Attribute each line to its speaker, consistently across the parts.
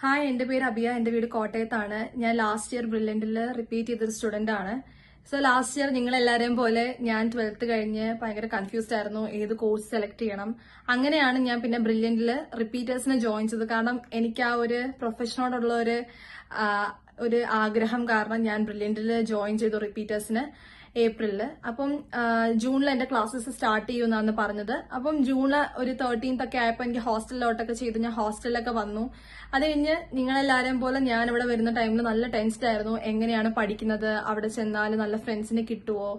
Speaker 1: Hi, എന്റെ പേര് അബിയ. എന്റെ വീട് കോട്ടയത്താണ്. ഞാൻ ലാസ്റ്റ് ഇയർ ബ്രില്യന്റിൽ റിപ്പീറ്റ് ചെയ്തൊരു സ്റ്റുഡന്റ് ആണ്. സോ ലാസ്റ്റ് ഇയർ നിങ്ങളെല്ലാരെയും പോലെ ഞാൻ 12th കഴിഞ്ഞ് ഭയങ്കര കൺഫ്യൂസ്ഡ് ആയിരുന്നു ഏത് കോഴ്സ് സെലക്ട് ചെയ്യണം. അങ്ങനെയാണ് ഞാൻ പിന്നെ ബ്രില്യന്റിൽ റിപ്പീറ്റേഴ്സിനെ ജോയിൻ ചെയ്തത്. കാരണം എനിക്ക് ആ ഒരു പ്രൊഫഷനോടുള്ള ഒരു ആഗ്രഹം കാരണം ഞാൻ ബ്രില്യന്റിൽ ജോയിൻ ചെയ്തു റിപ്പീറ്റേഴ്സിന് ഏപ്രിലില്. അപ്പം ജൂണിൽ എന്റെ ക്ലാസ്സസ് സ്റ്റാർട്ട് ചെയ്യുമെന്നാണ് പറഞ്ഞത്. അപ്പം ജൂണിൽ ഒരു 13th ഒക്കെ ആയപ്പോൾ എനിക്ക് ഹോസ്റ്റലിലോട്ടൊക്കെ ചെയ്ത് ഞാൻ ഹോസ്റ്റലിലൊക്കെ വന്നു. അത് കഴിഞ്ഞ് നിങ്ങളെല്ലാരെയും പോലെ ഞാൻ ഇവിടെ വരുന്ന ടൈമിൽ നല്ല ടെൻസ്ഡ് ആയിരുന്നു. എങ്ങനെയാണ് പഠിക്കുന്നത്, അവിടെ ചെന്നാൽ നല്ല ഫ്രണ്ട്സിനെ കിട്ടുമോ,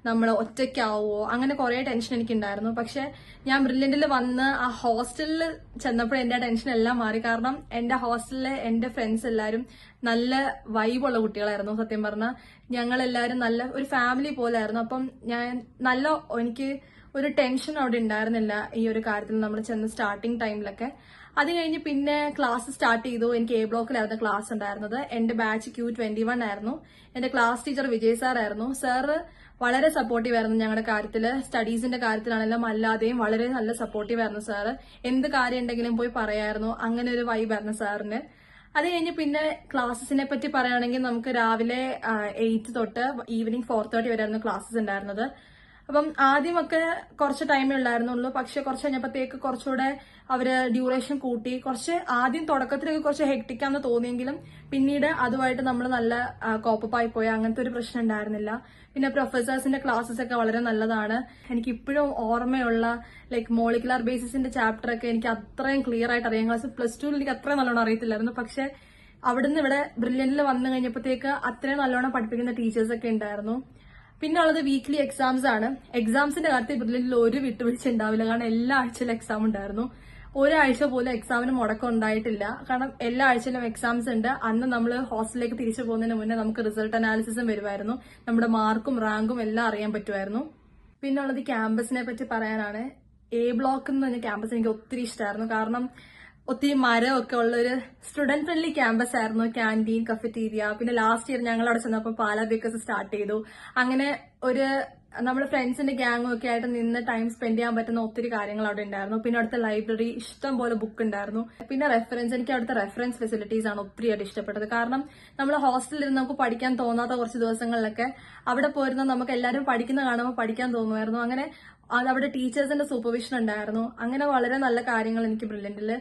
Speaker 1: നമ്മൾ ഒറ്റയ്ക്കാവോ, അങ്ങനെ കുറെ ടെൻഷൻ എനിക്കുണ്ടായിരുന്നു. പക്ഷെ ഞാൻ ബ്രില്യന്റിൽ വന്ന് ആ ഹോസ്റ്റലിൽ ചെന്നപ്പോൾ എന്റെ ടെൻഷൻ എല്ലാം മാറി. കാരണം എന്റെ ഹോസ്റ്റലിലെ എന്റെ ഫ്രണ്ട്സ് എല്ലാവരും നല്ല വൈബുള്ള കുട്ടികളായിരുന്നു. സത്യം പറഞ്ഞാൽ ഞങ്ങളെല്ലാവരും നല്ല ഒരു ഫാമിലി പോലെ ആയിരുന്നു. അപ്പം എനിക്ക് ഒരു ടെൻഷൻ അവിടെ ഉണ്ടായിരുന്നില്ല ഈ ഒരു കാര്യത്തിൽ നമ്മൾ ചെന്ന് സ്റ്റാർട്ടിങ് ടൈമിലൊക്കെ. അത് കഴിഞ്ഞ് പിന്നെ ക്ലാസ് സ്റ്റാർട്ട് ചെയ്തു. എനിക്ക് എ ബ്ലോക്കിലായിരുന്നു ക്ലാസ് ഉണ്ടായിരുന്നത്. എന്റെ ബാച്ച് Q21 ആയിരുന്നു. എന്റെ ക്ലാസ് ടീച്ചർ വിജയ് സാർ ആയിരുന്നു. സാറ് വളരെ സപ്പോർട്ടീവ് ആയിരുന്നു ഞങ്ങളുടെ കാര്യത്തില്. സ്റ്റഡീസിന്റെ കാര്യത്തിലാണെങ്കിലും അല്ലാതെയും വളരെ നല്ല സപ്പോർട്ടീവ് ആയിരുന്നു സാറ്. എന്ത് കാര്യം ഉണ്ടെങ്കിലും പോയി പറയായിരുന്നു. അങ്ങനെ ഒരു വൈബായിരുന്നു സാറിന്. അത് കഴിഞ്ഞ് പിന്നെ ക്ലാസ്സസിനെ പറ്റി പറയുകയാണെങ്കിൽ നമുക്ക് രാവിലെ 8 തൊട്ട് ഈവനിങ് 4:30 വരെയായിരുന്നു ക്ലാസ്സസ് ഉണ്ടായിരുന്നത്. അപ്പം ആദ്യമൊക്കെ കുറച്ച് ടൈമേ ഉണ്ടായിരുന്നുള്ളൂ. പക്ഷെ കുറച്ച് കഴിഞ്ഞപ്പോഴത്തേക്ക് കുറച്ചുകൂടെ അവര് ഡ്യൂറേഷൻ കൂട്ടി. ആദ്യം തുടക്കത്തിലൊക്കെ കുറച്ച് ഹെക്ടിക്കാന്ന് തോന്നിയെങ്കിലും പിന്നീട് അതുമായിട്ട് നമ്മൾ നല്ല കോപ്പപ്പായി പോയി. അങ്ങനത്തെ ഒരു പ്രശ്നം ഉണ്ടായിരുന്നില്ല. പിന്നെ പ്രൊഫസേഴ്സിന്റെ ക്ലാസ്സസ് ഒക്കെ വളരെ നല്ലതാണ്. എനിക്ക് ഇപ്പോഴും ഓർമ്മയുള്ള മോളിക്കുലാർ ബേസിസിന്റെ ചാപ്റ്റർ ഒക്കെ എനിക്ക് അത്രയും ക്ലിയർ ആയിട്ട് അറിയാം. +2 എനിക്ക് അത്രയും നല്ലോണം അറിയത്തില്ലായിരുന്നു. പക്ഷെ അവിടുന്ന് ഇവിടെ ബ്രില്യന്റിൽ വന്നു കഴിഞ്ഞപ്പോഴത്തേക്ക് അത്രയും നല്ലോണം പഠിപ്പിക്കുന്ന ടീച്ചേഴ്സ് ഒക്കെ ഉണ്ടായിരുന്നു. പിന്നെ ഉള്ളത് വീക്ക്ലി എക്സാംസ് ആണ്. എക്സാംസിന്റെ കാര്യത്തിൽ ബ്രില്യന്റിൽ ഒരു വിട്ടുവീഴ്ച ഉണ്ടാവില്ല. കാരണം എല്ലാ ആഴ്ചയിലും എക്സാം ഉണ്ടായിരുന്നു. ഒരാഴ്ച പോലും എക്സാമിന് മുടക്കം ഉണ്ടായിട്ടില്ല. കാരണം എല്ലാ ആഴ്ചയിലും എക്സാംസ് ഉണ്ട്. അന്ന് നമ്മൾ ഹോസ്റ്റലിലേക്ക് തിരിച്ചു പോകുന്നതിന് മുന്നേ നമുക്ക് റിസൾട്ട് അനാലിസിസും വരുമായിരുന്നു. നമ്മുടെ മാർക്കും റാങ്കും എല്ലാം അറിയാൻ പറ്റുമായിരുന്നു. പിന്നെ ഉള്ളത് ക്യാമ്പസിനെ പറ്റി പറയാനാണ്. എ ബ്ലോക്ക് എന്ന് പറഞ്ഞ ക്യാമ്പസ് എനിക്ക് ഒത്തിരി ഇഷ്ടമായിരുന്നു. കാരണം ഒത്തിരി മരമൊക്കെ ഉള്ള ഒരു സ്റ്റുഡന്റ് ഫ്രണ്ട്ലി ക്യാമ്പസ് ആയിരുന്നു. Canteen, cafeteria. പിന്നെ ലാസ്റ്റ് ഇയർ ഞങ്ങൾ അവിടെ ചെന്നപ്പോൾ പാലാ ബേക്കേഴ്സ് സ്റ്റാർട്ട് ചെയ്തു. അങ്ങനെ നമ്മുടെ ഫ്രണ്ട്സിന്റെ ഗ്യാങ്ങും ഒക്കെ ആയിട്ട് നിന്ന് ടൈം സ്പെൻഡ് ചെയ്യാൻ പറ്റുന്ന ഒത്തിരി കാര്യങ്ങൾ അവിടെ ഉണ്ടായിരുന്നു. പിന്നെ അവിടുത്തെ ലൈബ്രറി ഇഷ്ടം പോലെ ബുക്ക് ഉണ്ടായിരുന്നു. പിന്നെ എനിക്ക് അവിടുത്തെ റെഫറൻസ് ഫെസിലിറ്റീസ് ആണ് ഒത്തിരിയായിട്ട് ഇഷ്ടപ്പെട്ടത്. കാരണം നമ്മൾ ഹോസ്റ്റലിൽ ഇരുന്ന് നമുക്ക് പഠിക്കാൻ തോന്നാത്ത കുറച്ച് ദിവസങ്ങളിലൊക്കെ അവിടെ പോയിരുന്ന നമുക്ക് എല്ലാവരും പഠിക്കുന്ന കാണുമ്പോൾ പഠിക്കാൻ തോന്നുമായിരുന്നു. അങ്ങനെ അവിടെ ടീച്ചേഴ്സിന്റെ സൂപ്പർവിഷൻ ഉണ്ടായിരുന്നു. അങ്ങനെ വളരെ നല്ല കാര്യങ്ങൾ എനിക്ക് ബ്രില്യന്റില്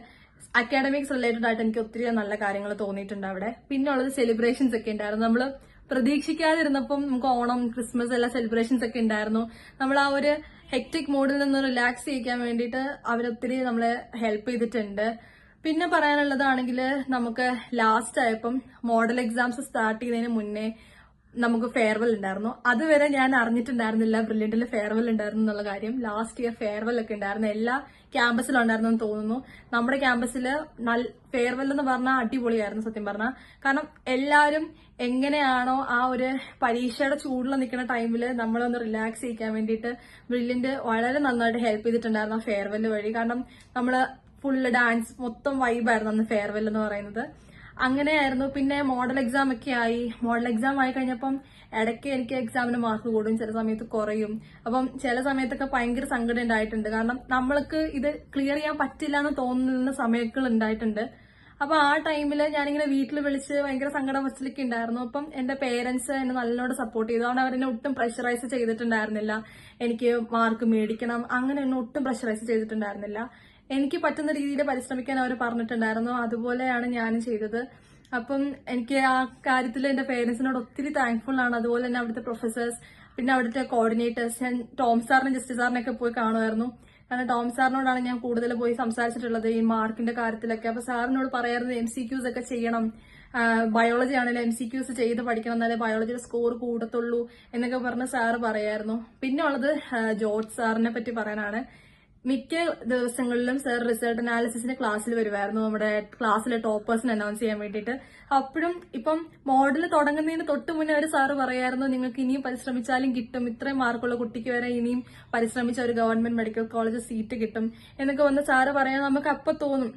Speaker 1: അക്കാഡമിക്സ് റിലേറ്റഡ് ആയിട്ട് എനിക്ക് ഒത്തിരി നല്ല കാര്യങ്ങൾ തോന്നിയിട്ടുണ്ട് അവിടെ. പിന്നെ ഉള്ളത് സെലിബ്രേഷൻസ് ഒക്കെ ഉണ്ടായിരുന്നു. നമ്മൾ പ്രതീക്ഷിക്കാതിരുന്നപ്പം നമുക്ക് ഓണം, ക്രിസ്മസ് എല്ലാ സെലിബ്രേഷൻസ് ഒക്കെ ഉണ്ടായിരുന്നു. നമ്മൾ ആ ഒരു ഹെക്ടിക് മൂഡിൽ നിന്ന് റിലാക്സ് ചെയ്യിക്കാൻ വേണ്ടിയിട്ട് അവരൊത്തിരി നമ്മളെ ഹെൽപ്പ് ചെയ്തിട്ടുണ്ട്. പിന്നെ പറയാനുള്ളതാണെങ്കിൽ നമുക്ക് ലാസ്റ്റ് ആയപ്പം മോഡൽ എക്സാംസ് സ്റ്റാർട്ട് ചെയ്യുന്നതിന് മുന്നേ നമുക്ക് ഫെയർവെൽ ഉണ്ടായിരുന്നു. അതുവരെ ഞാൻ അറിഞ്ഞിട്ടുണ്ടായിരുന്നില്ല ബ്രില്യന്റിൽ ഫെയർവെൽ ഉണ്ടായിരുന്നു എന്നുള്ള കാര്യം. ലാസ്റ്റ് ഇയർ ഫെയർവെൽ ഒക്കെ ഉണ്ടായിരുന്നു. എല്ലാ ക്യാമ്പസിലും ഉണ്ടായിരുന്നു എന്ന് തോന്നുന്നു. നമ്മുടെ ക്യാമ്പസിൽ ഫെയർവെൽ എന്ന് പറഞ്ഞാൽ അടിപൊളിയായിരുന്നു സത്യം പറഞ്ഞാൽ. കാരണം എല്ലാവരും എങ്ങനെയാണോ ആ ഒരു പരീക്ഷയുടെ ചൂടിൽ നിൽക്കുന്ന ടൈമിൽ നമ്മളൊന്ന് റിലാക്സ് ചെയ്യിക്കാൻ വേണ്ടിയിട്ട് ബ്രില്യന്റ് വളരെ നന്നായിട്ട് ഹെൽപ്പ് ചെയ്തിട്ടുണ്ടായിരുന്നു ആ ഫെയർവെൽ വഴി. കാരണം നമ്മള് ഫുള്ള് ഡാൻസ് മൊത്തം വൈബായിരുന്നു അന്ന് ഫെയർവെൽ എന്ന് പറയുന്നത്. അങ്ങനെയായിരുന്നു. പിന്നെ മോഡൽ എക്സാം ഒക്കെ ആയി. മോഡൽ എക്സാം ആയി കഴിഞ്ഞപ്പം ഇടയ്ക്ക് എനിക്ക് എക്സാമിന് മാർക്ക് കൂടും, ചില സമയത്ത് കുറയും. അപ്പം ചില സമയത്തൊക്കെ ഭയങ്കര സങ്കടം ഉണ്ടായിട്ടുണ്ട്. കാരണം നമ്മൾക്ക് ഇത് ക്ലിയർ ചെയ്യാൻ പറ്റില്ല എന്ന് തോന്നുന്ന സമയങ്ങൾ ഉണ്ടായിട്ടുണ്ട്. അപ്പൊ ആ ടൈമിൽ ഞാനിങ്ങനെ വീട്ടിൽ വിളിച്ച് ഭയങ്കര സങ്കടം വച്ചിലൊക്കെ ഉണ്ടായിരുന്നു. അപ്പം എന്റെ പേരൻസ് എന്നെ നല്ലോണം സപ്പോർട്ട് ചെയ്തു. അതുകൊണ്ട് അവരെന്നെ ഒട്ടും പ്രഷറൈസ് ചെയ്തിട്ടുണ്ടായിരുന്നില്ല. എനിക്ക് മാർക്ക് മേടിക്കണം അങ്ങനെ എന്നെ ഒട്ടും പ്രഷറൈസ് ചെയ്തിട്ടുണ്ടായിരുന്നില്ല. എനിക്ക് പറ്റുന്ന രീതിയിൽ പരിശ്രമിക്കാൻ അവർ പറഞ്ഞിട്ടുണ്ടായിരുന്നു. അതുപോലെയാണ് ഞാനും ചെയ്തത്. അപ്പം എനിക്ക് ആ കാര്യത്തിൽ എന്റെ പേരൻസിനോട് ഒത്തിരി താങ്ക്ഫുൾ ആണ്. അതുപോലെ തന്നെ അവിടുത്തെ പ്രൊഫസേഴ്സ്, പിന്നെ അവിടുത്തെ കോർഡിനേറ്റേഴ്സ്. ഞാൻ ടോം സാറിനും ജസ്റ്റിസ് സാറിനൊക്കെ പോയി കാണുമായിരുന്നു. കാരണം ടോം സാറിനോടാണ് ഞാൻ കൂടുതൽ പോയി സംസാരിച്ചിട്ടുള്ളത് ഈ മാർക്കിന്റെ കാര്യത്തിലൊക്കെ. അപ്പൊ സാറിനോട് പറയാറുണ്ട് MCQs ഒക്കെ ചെയ്യണം, ബയോളജി ആണെങ്കിലും MCQs ചെയ്ത് പഠിക്കണം, എന്നാലേ ബയോളജിയുടെ സ്കോർ കൂടത്തുള്ളൂ എന്നൊക്കെ പറഞ്ഞ് സാറ് പറയായിരുന്നു. പിന്നെ ഉള്ളത് ജോർജ് സാറിനെ പറ്റി പറയാനാണ്. മിക്ക ദിവസങ്ങളിലും സർ റിസൾട്ട് അനാലിസിസിന്റെ ക്ലാസ്സിൽ വരുമായിരുന്നു, നമ്മുടെ ക്ലാസ്സിലെ ടോപ്പേഴ്സിനെ അനൗൺസ് ചെയ്യാൻ വേണ്ടിയിട്ട്. അപ്പോഴും ഇപ്പം മോഡൽ തുടങ്ങുന്നതിന് തൊട്ട് മുന്നേ ഒരു സാറ് പറയായിരുന്നു, നിങ്ങൾക്ക് ഇനിയും പരിശ്രമിച്ചാലും കിട്ടും, ഇത്രയും മാർക്കുള്ള കുട്ടിക്ക് വരെ ഇനിയും പരിശ്രമിച്ച ഒരു ഗവൺമെന്റ് മെഡിക്കൽ കോളേജ് സീറ്റ് കിട്ടും എന്നൊക്കെ വന്ന് സാറ് പറയാൻ നമുക്ക് അപ്പൊ തോന്നും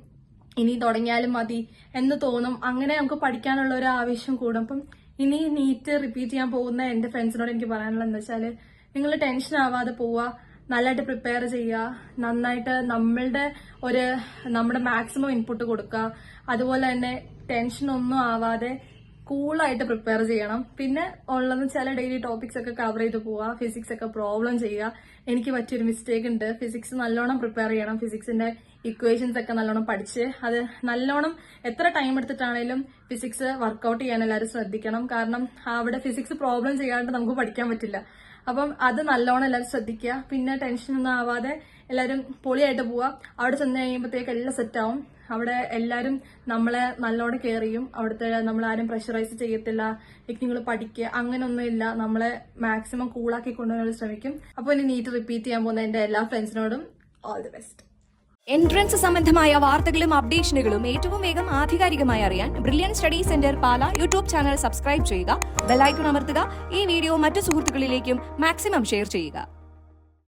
Speaker 1: ഇനി തുടങ്ങിയാലും മതി എന്ന് തോന്നും. അങ്ങനെ നമുക്ക് പഠിക്കാനുള്ള ഒരു ആവേശം കൂടും. അപ്പം ഇനി നീറ്റ് റിപ്പീറ്റ് ചെയ്യാൻ പോകുന്ന എന്റെ ഫ്രണ്ട്സിനോട് എനിക്ക് പറയാനുള്ളത് എന്താ വെച്ചാല്, നിങ്ങൾ ടെൻഷൻ ആവാതെ പോവുക, നല്ലതായിട്ട് പ്രിപ്പയർ ചെയ്യുക, നന്നായിട്ട് നമ്മുടെ മാക്സിമം ഇൻപുട്ട് കൊടുക്കുക. അതുപോലെ തന്നെ ടെൻഷനൊന്നും ആവാതെ കൂളായിട്ട് പ്രിപ്പയർ ചെയ്യണം. പിന്നെ ഉള്ളത് ചില ഡെയിലി ടോപ്പിക്സ് ഒക്കെ കവർ ചെയ്ത് പോവുക, ഫിസിക്സ് ഒക്കെ പ്രോബ്ലം ചെയ്യുക. എനിക്ക് പറ്റിയൊരു മിസ്റ്റേക്ക് ഉണ്ട്, ഫിസിക്സ് നല്ലോണം പ്രിപ്പയർ ചെയ്യണം. ഫിസിക്സിന്റെ ഇക്വേഷൻസ് ഒക്കെ നല്ലോണം പഠിച്ച് അത് നല്ലോണം എത്ര ടൈം എടുത്തിട്ടാണേലും ഫിസിക്സ് വർക്കൗട്ട് ചെയ്യാൻ എല്ലാവരും ശ്രദ്ധിക്കണം. കാരണം അവിടെ ഫിസിക്സ് പ്രോബ്ലം ചെയ്യാണ്ട് നമുക്ക് പഠിക്കാൻ പറ്റില്ല. അപ്പം അത് നല്ലോണം എല്ലാവരും ശ്രദ്ധിക്കുക. പിന്നെ ടെൻഷനൊന്നും ആവാതെ എല്ലാവരും പൊളിയായിട്ട് പോവുക. അവിടെ ചെന്ന് കഴിയുമ്പോഴത്തേക്ക് എല്ലാം സെറ്റാവും. അവിടെ എല്ലാവരും നമ്മളെ നല്ലോണം കെയർ ചെയ്യും. അവിടുത്തെ നമ്മളാരും പ്രഷറൈസ് ചെയ്യത്തില്ല, നിങ്ങൾ പഠിക്കുക അങ്ങനെയൊന്നും ഇല്ല. നമ്മളെ മാക്സിമം കൂളാക്കി കൊണ്ടുവരാൻ ശ്രമിക്കും. അപ്പോൾ ഇനി നീറ്റ് റിപ്പീറ്റ് ചെയ്യാൻ പോകുന്ന എന്റെ എല്ലാ ഫ്രണ്ട്സിനോടും ഓൾ ദി ബെസ്റ്റ്.
Speaker 2: എൻട്രൻസ് സംബന്ധമായ വാർത്തകളും അപ്ഡേഷനുകളും ഏറ്റവും വേഗം ആധികാരികമായി അറിയാൻ ബ്രില്യൻ സ്റ്റഡി സെന്റർ പാല യൂട്യൂബ് ചാനൽ സബ്സ്ക്രൈബ് ചെയ്യുക, ബെൽ ഐക്കൺ അമർത്തുക. ഈ വീഡിയോ മറ്റു സുഹൃത്തുക്കളിലേക്കും മാക്സിമം ഷെയർ ചെയ്യുക.